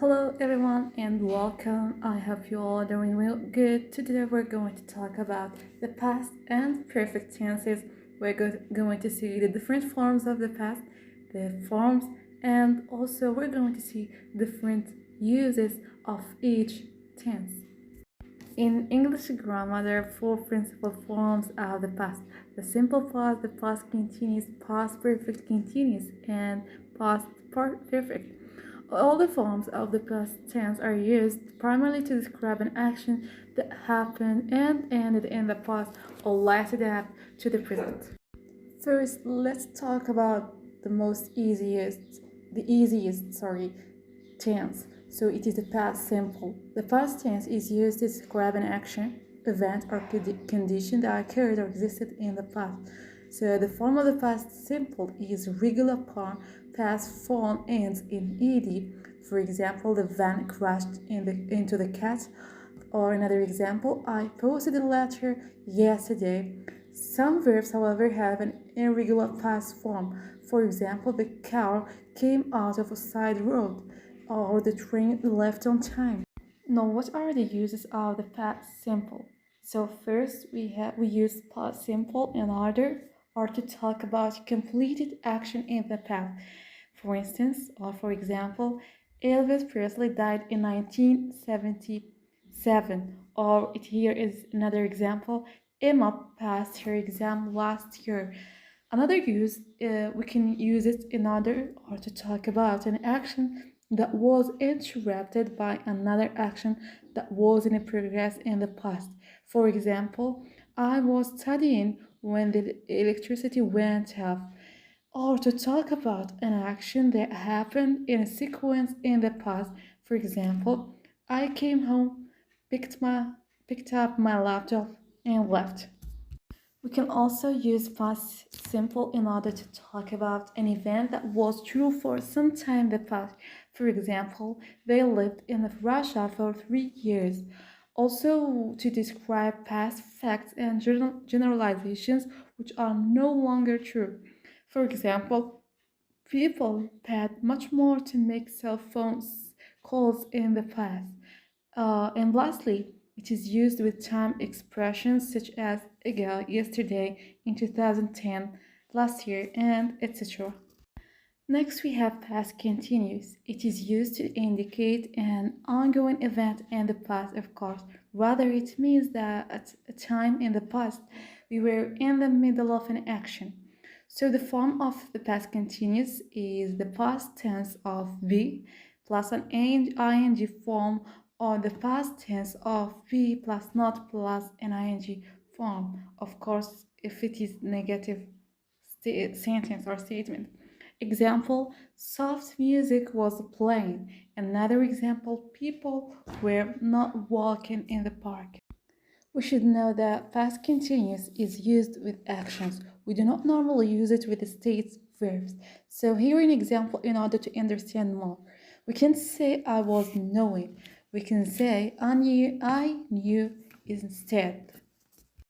Hello everyone and welcome. I hope you all are doing real good. Today we're going to talk about the past and perfect tenses. Going to see the different forms of the past, the forms, and also we're going to see different uses of each tense. In English grammar, there are four principal forms of the past: the simple past, the past continuous, past perfect continuous, and past perfect. All the forms of the past tense are used primarily to describe an action that happened and ended in the past or lasted up to the present. First, let's talk about the easiest, tense. So it is the past simple. The past tense is used to describe an action, event, or condition that occurred or existed in the past. So the form of the past simple is regular past form ends in ed. For example, the van crashed into the cat. Or another example, I posted a letter yesterday. Some verbs, however, have an irregular past form. For example, the car came out of a side road, or the train left on time. Now, what are the uses of the past simple? So first, we use past simple in order or to talk about completed action in the past. For instance, or for example, Elvis Presley died in 1977. Or here is another example. Emma passed her exam last year. Another use, we can use it in order or to talk about an action that was interrupted by another action that was in progress in the past. For example, I was studying when the electricity went off. Or to talk about an action that happened in a sequence in the past. For example, I came home, picked my picked up my laptop and left. We can also use past simple in order to talk about an event that was true for some time in the past. For example, they lived in Russia for 3 years. Also, to describe past facts and generalizations which are no longer true. For example, people paid much more to make cell phones calls in the past. And lastly, it is used with time expressions such as ago, yesterday, in 2010, last year, and etc. Next, we have past continuous. It is used to indicate an ongoing event in the past, of course. Rather, it means that at a time in the past, we were in the middle of an action. So, the form of the past continuous is the past tense of be plus an ing form, or the past tense of be plus not plus an ing form. Of course, if it is negative sentence or statement. Example, soft music was playing. Another example, people were not walking in the park. We should know that past continuous is used with actions. We do not normally use it with the state verbs. So here an example in order to understand more. We can say I was knowing. We can say I knew instead.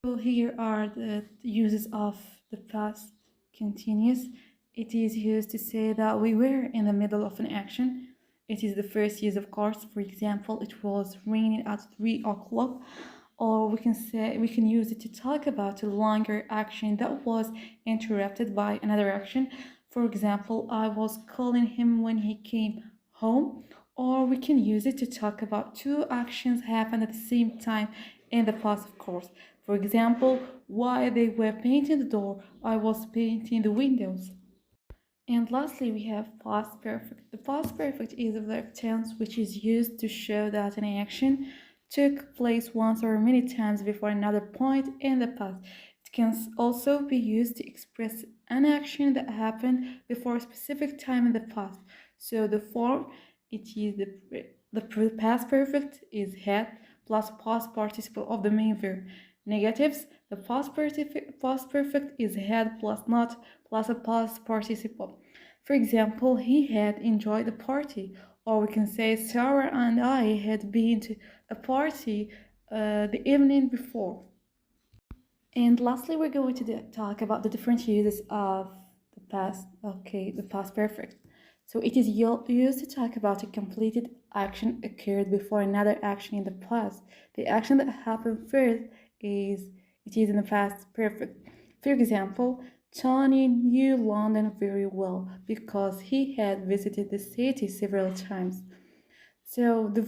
So here are the uses of the past continuous. It is used to say that we were in the middle of an action. It is the first use, of course. For example, it was raining at 3 o'clock. Or we can use it to talk about a longer action that was interrupted by another action. For example, I was calling him when he came home. Or we can use it to talk about two actions happened at the same time in the past, of course. For example, while they were painting the door, I was painting the windows. And lastly, we have past perfect. The past perfect is a verb tense which is used to show that an action took place once or many times before another point in the past. It can also be used to express an action that happened before a specific time in the past. So the form, it is the past perfect is had plus past participle of the main verb. Negatives, the past perfect is had plus not plus a past participle. For example, he had enjoyed the party, or we can say Sarah and I had been to a party the evening before. And lastly, we're going to talk about the different uses of the past, okay, the past perfect. So it is used to talk about a completed action occurred before another action in the past. The action that happened first is it is in the past perfect. For example, Tony knew London very well because he had visited the city several times. So the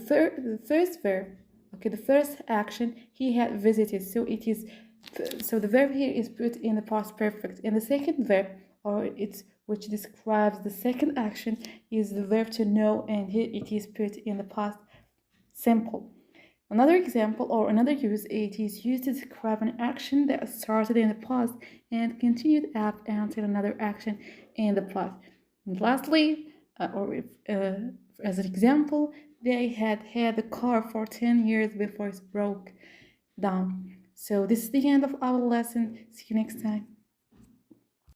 first verb, okay, the first action he had visited. So the verb here is put in the past perfect, and the second verb, or it's which describes the second action, is the verb to know, and here it is put in the past simple. Another example or another use, it is used to describe an action that started in the past and continued up until another action in the past. And lastly, as an example, they had had the car for 10 years before it broke down. So this is the end of our lesson. See you next time.